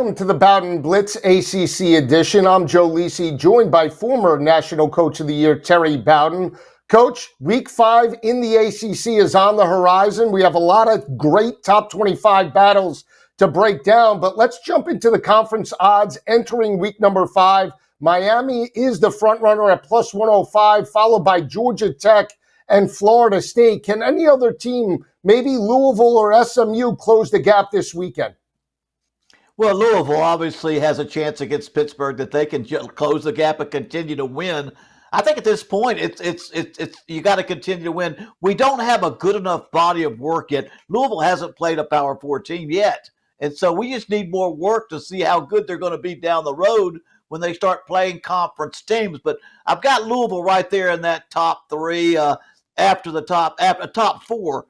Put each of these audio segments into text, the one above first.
Welcome to the Bowden Blitz ACC edition. I'm Joe Lisi, joined by former National Coach of the Year, Terry Bowden. Coach, Week 5 in the ACC is on the horizon. We have a lot of great top 25 battles to break down, but let's jump into the conference odds entering week number 5. Miami is the front runner at plus 105, followed by Georgia Tech and Florida State. Can any other team, maybe Louisville or SMU, close the gap this weekend? Well, Louisville obviously has a chance against Pittsburgh that they can close the gap and continue to win. I think at this point, it's you got to continue to win. We don't have a good enough body of work yet. Louisville hasn't played a Power 4 team yet, and so we just need more work to see how good they're going to be down the road when they start playing conference teams. But I've got Louisville right there in that top 3 after top 4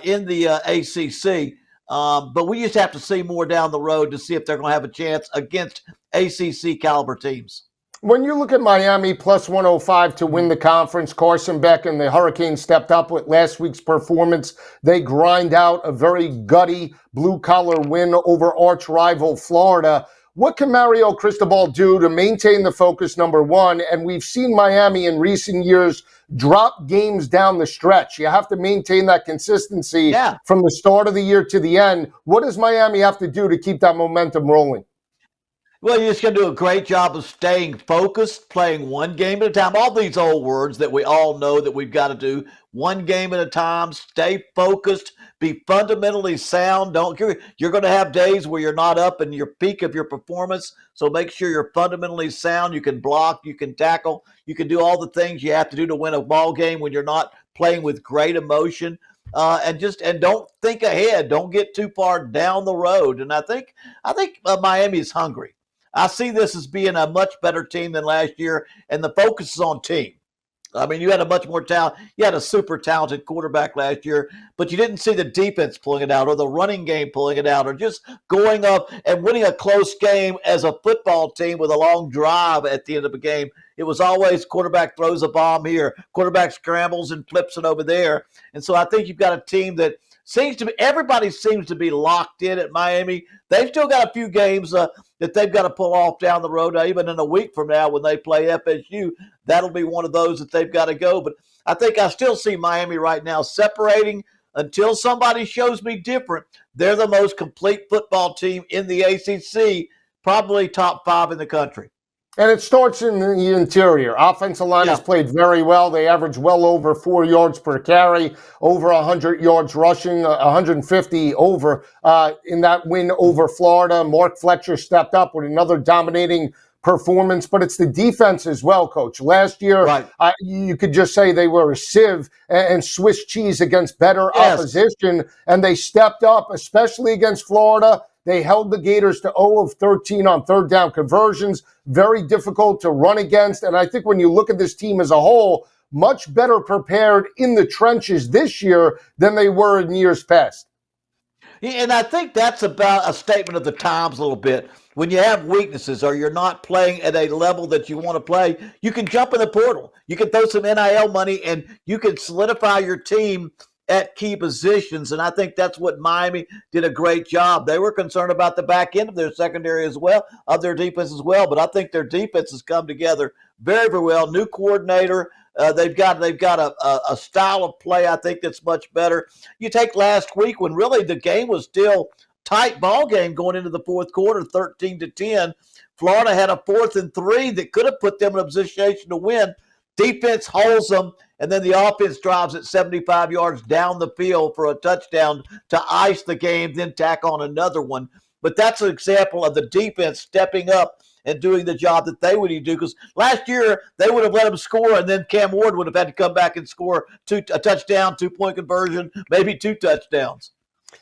in the ACC. But we just have to see more down the road to see if they're going to have a chance against ACC caliber teams. When you look at Miami plus 105 to win the conference, Carson Beck and the Hurricanes stepped up with last week's performance. They grind out a very gutty blue-collar win over arch rival Florida. What can Mario Cristobal do to maintain the focus, number one? And we've seen Miami in recent years drop games down the stretch. You have to maintain that consistency from the start of the year to the end. What does Miami have to do to keep that momentum rolling? Well, you're just going to do a great job of staying focused, playing one game at a time. All these old words that we all know that we've got to do. One game at a time, stay focused, be fundamentally sound. You're going to have days where you're not up in your peak of your performance, so make sure you're fundamentally sound. You can block, you can tackle, you can do all the things you have to do to win a ball game when you're not playing with great emotion. And don't think ahead. Don't get too far down the road. And I think Miami is hungry. I see this as being a much better team than last year, and the focus is on team. I mean, you had a much more talent. You had a super talented quarterback last year, but you didn't see the defense pulling it out or the running game pulling it out or just going up and winning a close game as a football team with a long drive at the end of a game. It was always quarterback throws a bomb here, quarterback scrambles and flips it over there. And so I think you've got a team that everybody seems to be locked in at Miami. They've still got a few games that they've got to pull off down the road. Even in a week from now when they play FSU, that'll be one of those that they've got to go. But I still see Miami right now separating until somebody shows me different. They're the most complete football team in the ACC, probably top 5 in the country. And it starts in the interior. Offensive line has played very well. They average well over 4 yards per carry, over 100 yards rushing, 150 over in that win over Florida. Mark Fletcher stepped up with another dominating performance, but it's the defense as well, Coach. Last year, you could just say they were a sieve and Swiss cheese against better opposition, and they stepped up, especially against Florida. They held the Gators to 0 of 13 on third down conversions. Very difficult to run against. And I think when you look at this team as a whole, much better prepared in the trenches this year than they were in years past. And I think that's about a statement of the times a little bit. When you have weaknesses or you're not playing at a level that you want to play, you can jump in the portal. You can throw some NIL money and you can solidify your team at key positions, and I think that's what Miami did a great job. They were concerned about the back end of their secondary as well, of their defense as well, but I think their defense has come together very, very well. New coordinator, they've got a style of play I think that's much better. You take last week when really the game was still tight ball game going into the fourth quarter, 13-10. Florida had a 4th and 3 that could have put them in a position to win. Defense holds them, and then the offense drives it 75 yards down the field for a touchdown to ice the game, then tack on another one. But that's an example of the defense stepping up and doing the job that they would need to do. Because last year, they would have let them score, and then Cam Ward would have had to come back and score a touchdown, 2-point conversion, maybe 2 touchdowns.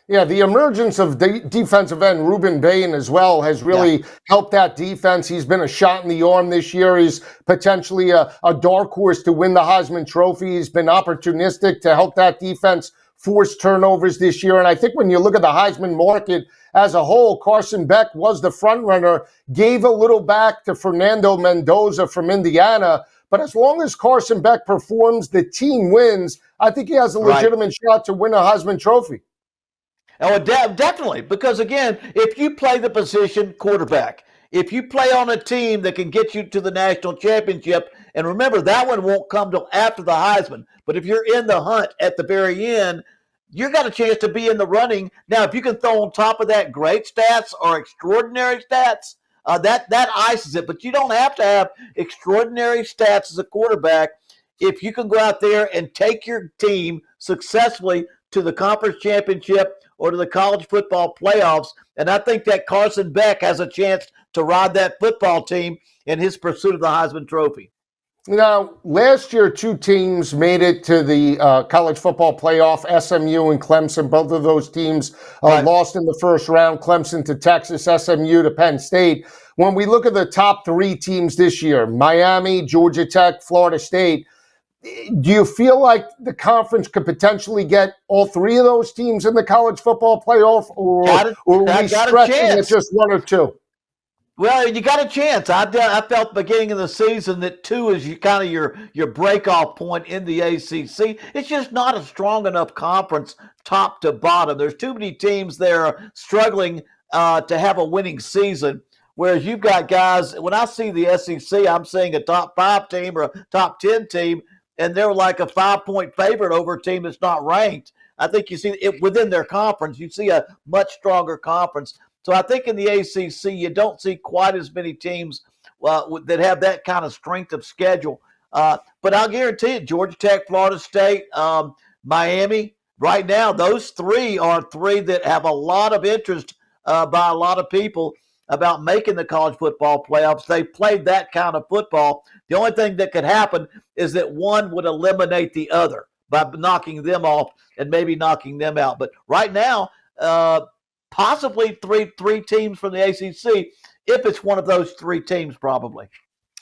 Yeah, the emergence of defensive end Ruben Bain as well has really helped that defense. He's been a shot in the arm this year. He's potentially a dark horse to win the Heisman Trophy. He's been opportunistic to help that defense force turnovers this year. And I think when you look at the Heisman market as a whole, Carson Beck was the front runner, gave a little back to Fernando Mendoza from Indiana. But as long as Carson Beck performs, the team wins. I think he has a legitimate shot to win a Heisman Trophy. Oh, definitely. Because again, if you play the position quarterback, if you play on a team that can get you to the national championship, and remember that one won't come till after the Heisman. But if you're in the hunt at the very end, you got a chance to be in the running. Now, if you can throw on top of that great stats or extraordinary stats, that ices it. But you don't have to have extraordinary stats as a quarterback if you can go out there and take your team successfully to the conference championship or to the college football playoffs. And I think that Carson Beck has a chance to ride that football team in his pursuit of the Heisman Trophy. Now, last year, two teams made it to the college football playoff, SMU and Clemson. Both of those teams lost in the first round, Clemson to Texas, SMU to Penn State. When we look at the top three teams this year, Miami, Georgia Tech, Florida State, do you feel like the conference could potentially get all three of those teams in the college football playoff, or are we stretching at just one or two? Well, you got a chance. I felt beginning of the season that 2 is kind of your break-off point in the ACC. It's just not a strong enough conference top to bottom. There's too many teams there struggling to have a winning season, whereas you've got guys, when I see the SEC, I'm seeing a top 5 team or a top 10 team, and they're like a 5-point favorite over a team that's not ranked. I think you see it within their conference. You see a much stronger conference. So I think in the ACC, you don't see quite as many teams that have that kind of strength of schedule. But I'll guarantee it, Georgia Tech, Florida State, Miami, right now, those three are three that have a lot of interest by a lot of people about making the college football playoffs. They played that kind of football. The only thing that could happen is that one would eliminate the other by knocking them off and maybe knocking them out. But right now, possibly three teams from the ACC, if it's one of those three teams, probably.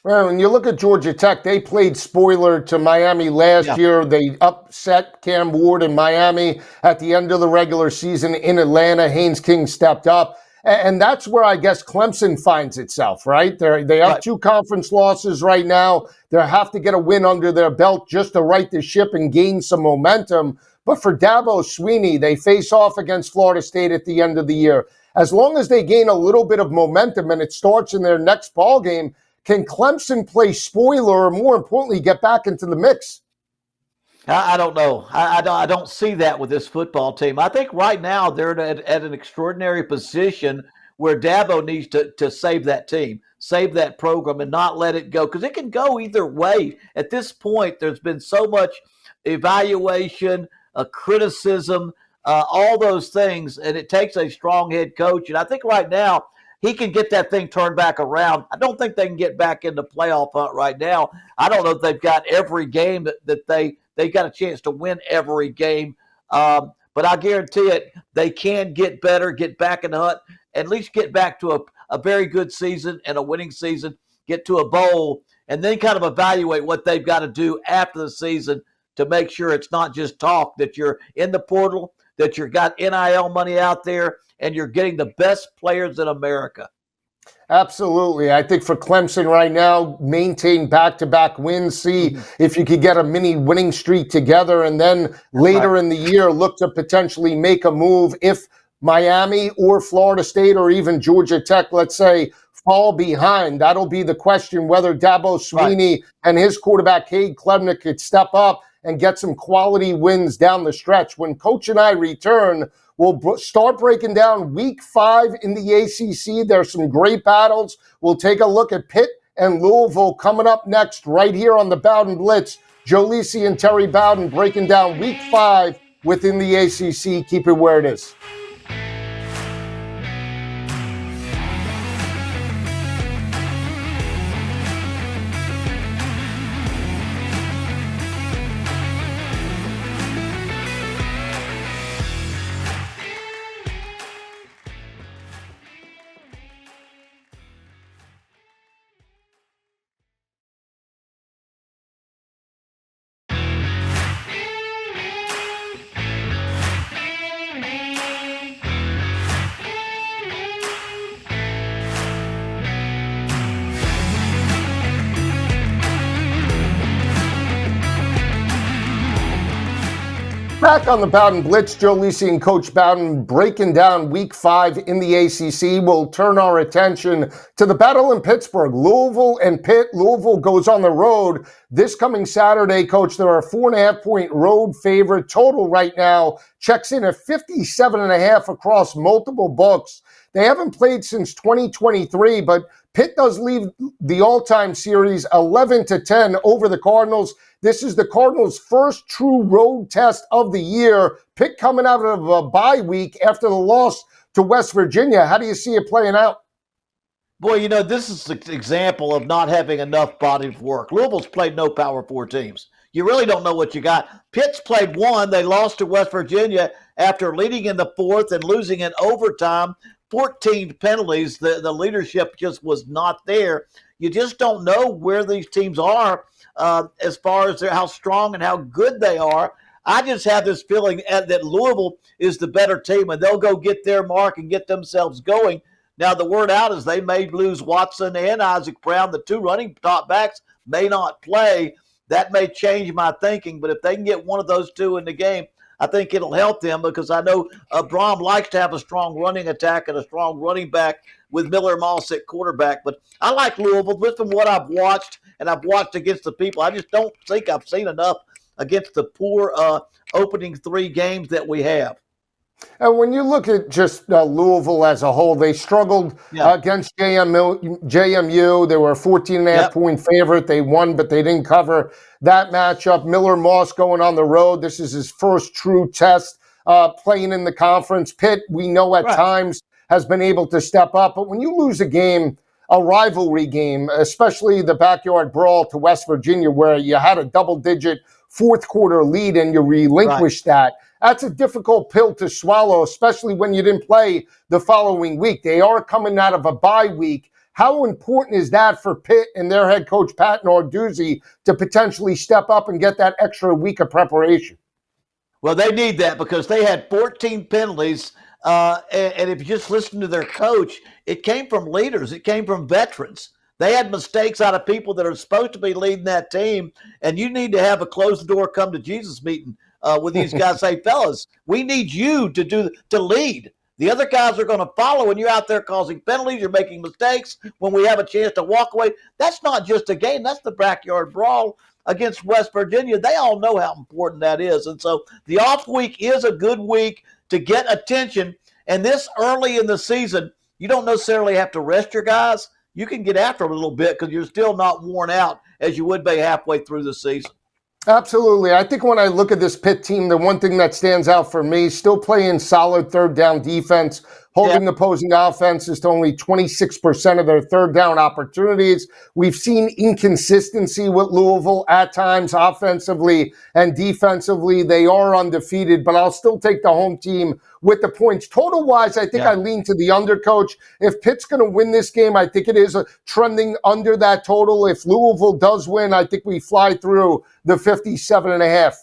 Well, when you look at Georgia Tech, they played spoiler to Miami last year. They upset Cam Ward in Miami at the end of the regular season in Atlanta. Haynes King stepped up. And that's where I guess Clemson finds itself, right? They have 2 conference losses right now. They have to get a win under their belt just to right the ship and gain some momentum. But for Dabo Swinney, they face off against Florida State at the end of the year. As long as they gain a little bit of momentum and it starts in their next ball game, can Clemson play spoiler or, more importantly, get back into the mix? I don't know. I don't see that with this football team. I think right now they're at an extraordinary position where Dabo needs to save that team, save that program, and not let it go, because it can go either way. At this point, there's been so much evaluation, criticism, all those things, and it takes a strong head coach. And I think right now he can get that thing turned back around. I don't think they can get back in the playoff hunt right now. I don't know if they've got every game that they got a chance to win every game. But I guarantee it, they can get better, get back in the hunt, at least get back to a very good season and a winning season, get to a bowl, and then kind of evaluate what they've got to do after the season to make sure it's not just talk, that you're in the portal, that you've got NIL money out there, and you're getting the best players in America. Absolutely. I think for Clemson right now, maintain back-to-back wins, see if you could get a mini winning streak together, and then later in the year look to potentially make a move if Miami or Florida State or even Georgia Tech, let's say, fall behind. That'll be the question, whether Dabo Swinney and his quarterback, Cade Klubnik, could step up and get some quality wins down the stretch. When Coach and I return, we'll start breaking down Week 5 in the ACC. There's some great battles. We'll take a look at Pitt and Louisville coming up next right here on the Bowden Blitz. Joe Lisi and Terry Bowden breaking down Week 5 within the ACC. Keep it where it is. back on the Bowden Blitz. Joe Lisi and Coach Bowden breaking down Week 5 in the ACC. We'll turn our attention to the battle in Pittsburgh. Louisville and Pitt. Louisville goes on the road this coming Saturday, Coach. There are 4.5-point road favorite. Total right now checks in at 57.5 across multiple books. They haven't played since 2023, but Pitt does lead the all-time series 11-10 over the Cardinals. This is the Cardinals' first true road test of the year. Pitt coming out of a bye week after the loss to West Virginia. How do you see it playing out? Boy, this is an example of not having enough body of work. Louisville's played no Power 4 teams. You really don't know what you got. Pitt's played one. They lost to West Virginia after leading in the fourth and losing in overtime. 14 penalties. The leadership just was not there. You just don't know where these teams are as far as how strong and how good they are. I just have this feeling that Louisville is the better team, and they'll go get their mark and get themselves going. Now, the word out is they may lose Watson and Isaac Brown. The two running top backs may not play. That may change my thinking, but if they can get one of those two in the game, I think it'll help them because I know Braum likes to have a strong running attack and a strong running back with Miller Moss at quarterback. But I like Louisville. Just from what I've watched, and I've watched against the people, I just don't think I've seen enough against the poor opening 3 games that we have. And when you look at just Louisville as a whole, they struggled against JMU. They were a 14.5-point favorite. They won, but they didn't cover that matchup. Miller Moss going on the road. This is his first true test playing in the conference. Pitt, we know at times, has been able to step up. But when you lose a game, a rivalry game, especially the backyard brawl to West Virginia, where you had a double-digit fourth-quarter lead and you relinquished that, that's a difficult pill to swallow, especially when you didn't play the following week. They are coming out of a bye week. How important is that for Pitt and their head coach, Pat Narduzzi, to potentially step up and get that extra week of preparation? Well, they need that because they had 14 penalties. And if you just listen to their coach, it came from leaders. It came from veterans. They had mistakes out of people that are supposed to be leading that team. And you need to have a closed-the-door come-to-Jesus meeting with these guys. Say, fellas, we need you to lead. The other guys are going to follow, and you're out there causing penalties. You're making mistakes when we have a chance to walk away. That's not just a game. That's the backyard brawl against West Virginia. They all know how important that is. And so the off week is a good week to get attention. And this early in the season, you don't necessarily have to rest your guys. You can get after them a little bit because you're still not worn out as you would be halfway through the season. Absolutely. I think when I look at this Pitt team, the one thing that stands out for me, still playing solid third down defense, holding opposing offenses to only 26% of their third down opportunities. We've seen inconsistency with Louisville at times, offensively and defensively. They are undefeated, but I'll still take the home team with the points. Total-wise, I think I lean to the under, Coach. If Pitt's going to win this game, I think it is trending under that total. If Louisville does win, I think we fly through the 57.5.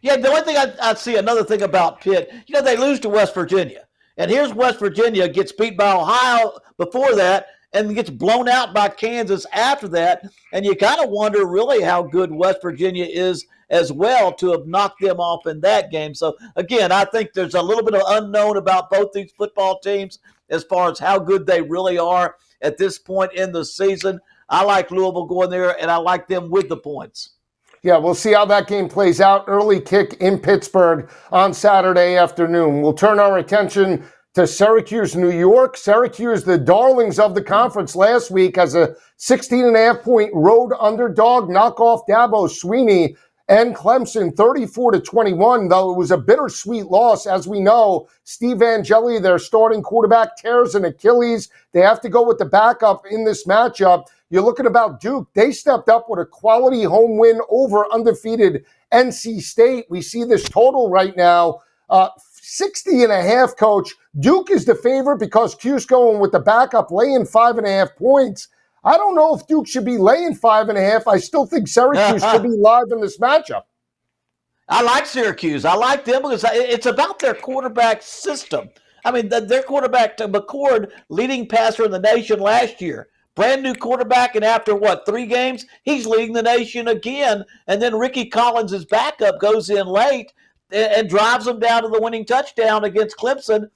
Yeah, the only thing I see, another thing about Pitt, they lose to West Virginia. And here's West Virginia, gets beat by Ohio before that, and gets blown out by Kansas after that. And you kind of wonder really how good West Virginia is as well to have knocked them off in that game. So, again, I think there's a little bit of unknown about both these football teams as far as how good they really are at this point in the season. I like Louisville going there, and I like them with the points. Yeah, we'll see how that game plays out. Early kick in Pittsburgh on Saturday afternoon. We'll turn our attention to Syracuse, New York. Syracuse, the darlings of the conference last week, as a 16.5-point road underdog, knock off Dabo Swinney and Clemson 34-21, though it was a bittersweet loss. As we know, Steve Angeli, their starting quarterback, tears an Achilles. They have to go with the backup in this matchup. You're looking about Duke. They stepped up with a quality home win over undefeated NC State. We see this total right now, 60.5, Coach. Duke is the favorite because Q's going with the backup, laying 5.5 points. I don't know if Duke should be laying 5.5. I still think Syracuse should be live in this matchup. I like Syracuse. I like them because it's about their quarterback system. I mean, their quarterback, McCord, leading passer in the nation last year. Brand new quarterback, and after, 3 games, he's leading the nation again. And then Ricky Collins' backup goes in late. and drives them down to the winning touchdown against Clemson.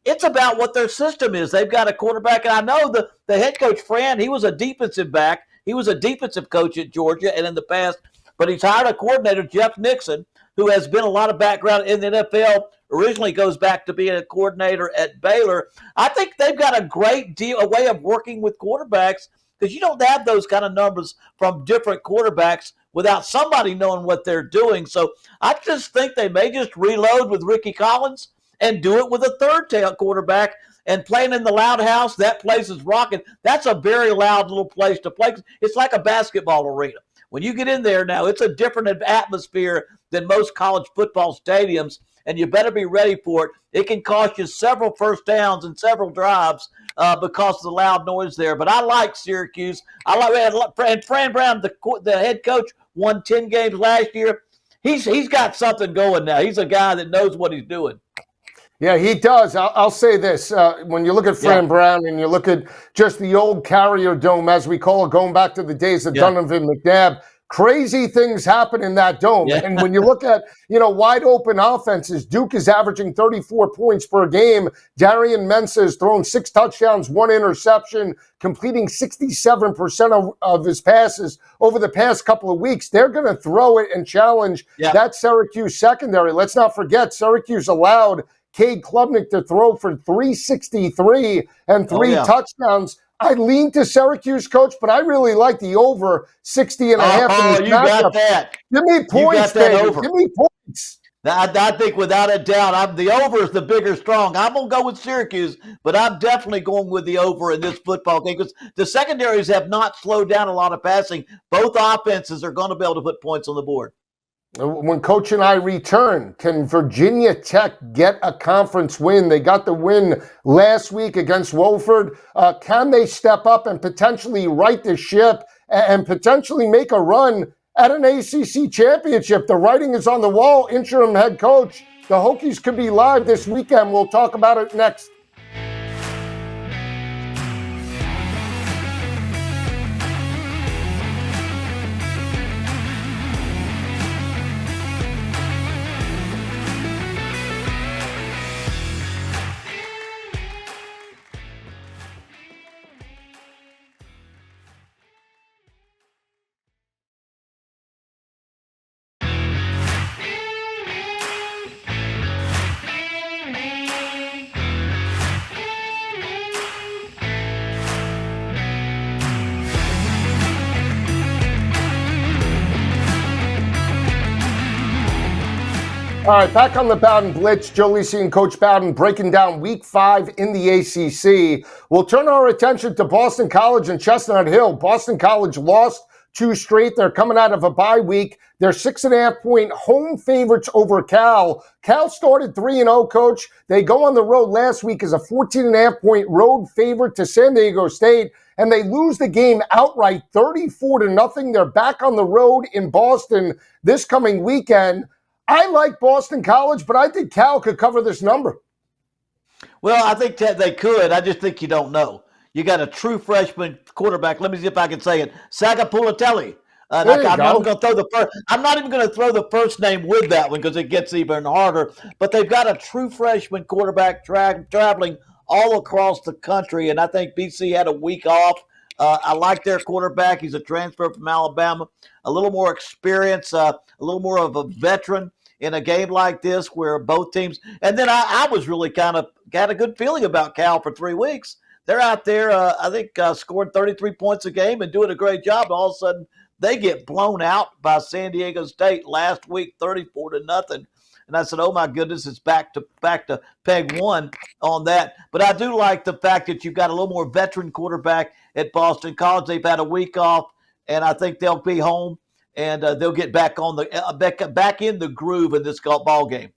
It's about what their system is. They've got a quarterback, and I know the head coach, Fran, he was a defensive back. He was a defensive coach at Georgia and in the past, but he's hired a coordinator, Jeff Nixon, who has been a lot of background in the NFL, originally goes back to being a coordinator at Baylor. I think they've got a great a way of working with quarterbacks, because you don't have those kind of numbers from different quarterbacks without somebody knowing what they're doing. So I just think they may just reload with Ricky Collins and do it with a third tail quarterback and playing in the Loud House. That place is rocking. That's a very loud little place to play. It's like a basketball arena. When you get in there now, it's a different atmosphere than most college football stadiums, and you better be ready for it. It can cost you several first downs and several drives because of the loud noise there. But I like Syracuse. And Fran Brown, the head coach, won 10 games last year. He's got something going now. He's a guy that knows what he's doing. Yeah, he does. I'll say this. When you look at Fran Brown and you look at just the old Carrier Dome, as we call it, going back to the days of Donovan McNabb, crazy things happen in that dome. Yeah. And when you look at, wide open offenses, Duke is averaging 34 points per game. Darian Mensah has thrown 6 touchdowns, 1 interception, completing 67% of his passes over the past couple of weeks. They're going to throw it and challenge that Syracuse secondary. Let's not forget, Syracuse allowed Cade Klubnik to throw for 363 and 3 touchdowns. I lean to Syracuse, Coach, but I really like the over 60 and a half. Oh, you got that. Give me points, baby. Give me points. I think without a doubt, the over is the bigger strong. I'm going to go with Syracuse, but I'm definitely going with the over in this football game because the secondaries have not slowed down a lot of passing. Both offenses are going to be able to put points on the board. When Coach and I return, can Virginia Tech get a conference win? They got the win last week against Wofford. Can they step up and potentially right the ship and potentially make a run at an ACC championship? The writing is on the wall. Interim head coach. The Hokies could be live this weekend. We'll talk about it next. All right, back on the Bowden Blitz. Joe Lisi and Coach Bowden breaking down Week 5 in the ACC. We'll turn our attention to Boston College and Chestnut Hill. Boston College lost 2 straight. They're coming out of a bye week. They're 6.5-point home favorites over Cal. Cal started 3-0, Coach. They go on the road last week as a 14.5-point road favorite to San Diego State, and they lose the game outright 34-0. They're back on the road in Boston this coming weekend. I like Boston College, but I think Cal could cover this number. Well, I think that they could. I just think you don't know. You got a true freshman quarterback. Let me see if I can say it. Sagapulatelli. I'm not even going to throw the first name with that one because it gets even harder. But they've got a true freshman quarterback traveling all across the country, and I think BC had a week off. I like their quarterback. He's a transfer from Alabama. A little more experience, a little more of a veteran in a game like this where both teams – and then I was really kind of got a good feeling about Cal for 3 weeks. They're out there, I think, scoring 33 points a game and doing a great job. All of a sudden, they get blown out by San Diego State last week, 34-0. And I said, oh, my goodness, it's back to peg one on that. But I do like the fact that you've got a little more veteran quarterback at Boston College. They've had a week off, and I think they'll be home, and they'll get back on back in the groove in this ball game.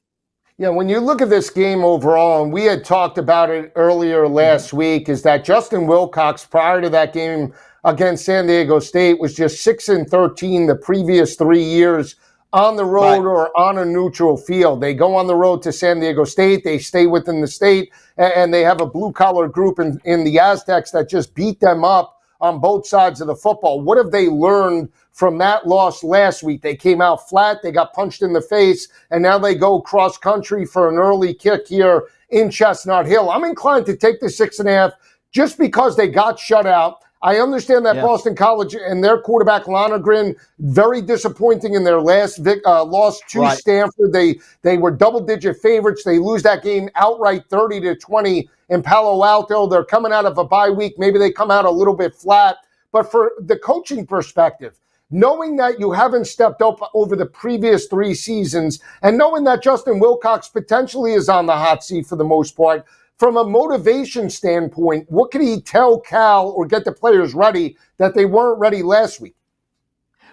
Yeah, when you look at this game overall, and we had talked about it earlier last week, is that Justin Wilcox, prior to that game against San Diego State, was just 6-13 the previous 3 years on the road or on a neutral field. They go on the road to San Diego State. They stay within the state, and they have a blue-collar group in the Aztecs that just beat them up on both sides of the football. What have they learned from that loss last week? They came out flat, they got punched in the face, and now they go cross country for an early kick here in Chestnut Hill. I'm inclined to take the 6.5 just because they got shut out. I understand that Boston College and their quarterback Lonergan, very disappointing in their last loss to Stanford. They were double-digit favorites. They lose that game outright 30-20 in Palo Alto. They're coming out of a bye week. Maybe they come out a little bit flat. But for the coaching perspective, knowing that you haven't stepped up over the previous 3 seasons and knowing that Justin Wilcox potentially is on the hot seat for the most part, from a motivation standpoint, what can he tell Cal or get the players ready that they weren't ready last week?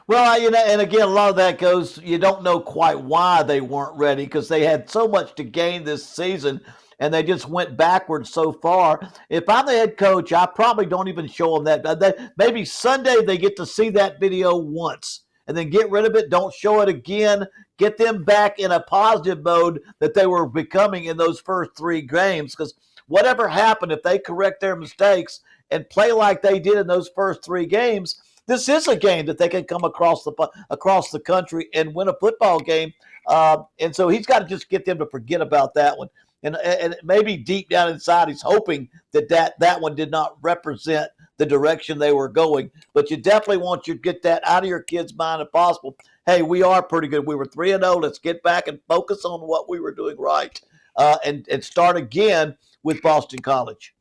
Well, and again, a lot of that goes, you don't know quite why they weren't ready because they had so much to gain this season and they just went backwards so far. If I'm the head coach, I probably don't even show them that. Maybe Sunday they get to see that video once and then get rid of it. Don't show it again. Get them back in a positive mode that they were becoming in those first 3 games. Because whatever happened, if they correct their mistakes and play like they did in those first 3 games, this is a game that they can come across the country and win a football game. And so he's got to just get them to forget about that one. And maybe deep down inside, he's hoping that one did not represent the direction they were going. But you definitely want you to get that out of your kids' mind if possible. Hey, we are pretty good. We were 3-0. Let's get back and focus on what we were doing right and start again with Boston College.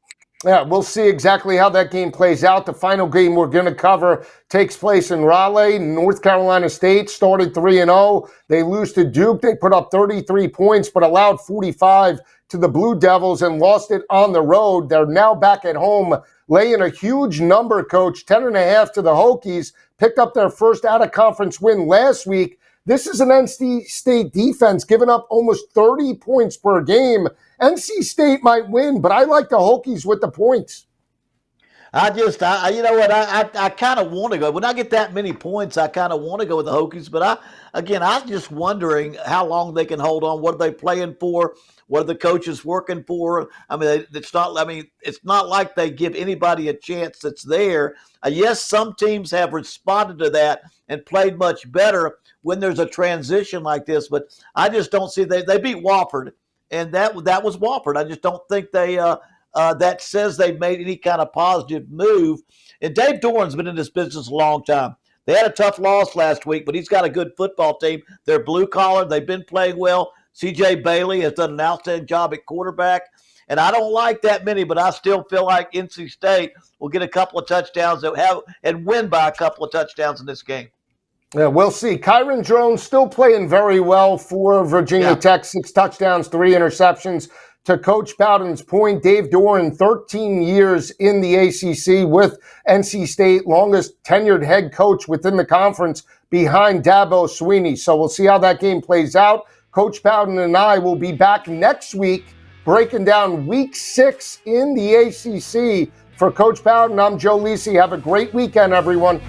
Yeah, we'll see exactly how that game plays out. The final game we're going to cover takes place in Raleigh. North Carolina State started 3-0. They lose to Duke. They put up 33 points but allowed 45 to the Blue Devils and lost it on the road. They're now back at home, laying a huge number, Coach, 10.5 to the Hokies. Picked up their first out-of-conference win last week. This is an NC State defense giving up almost 30 points per game. NC State might win, but I like the Hokies with the points. I kind of want to go. When I get that many points, I kind of want to go with the Hokies. But I'm just wondering how long they can hold on. What are they playing for? What are the coaches working for? I mean, it's not like they give anybody a chance that's there. Yes, some teams have responded to that and played much better when there's a transition like this. But I just don't see they beat Wofford, and that was Wofford. I just don't think they that says they've made any kind of positive move. And Dave Doran's been in this business a long time. They had a tough loss last week, but he's got a good football team. They're blue collar. They've been playing well. C.J. Bailey has done an outstanding job at quarterback. And I don't like that many, but I still feel like NC State will get a couple of touchdowns and win by a couple of touchdowns in this game. Yeah, we'll see. Kyron Drones still playing very well for Virginia Tech. 6 touchdowns, 3 interceptions. To Coach Bowden's point, Dave Doran, 13 years in the ACC with NC State, longest tenured head coach within the conference behind Dabo Swinney. So we'll see how that game plays out. Coach Bowden and I will be back next week breaking down week 6 in the ACC. For Coach Bowden, I'm Joe Lisi. Have a great weekend, everyone.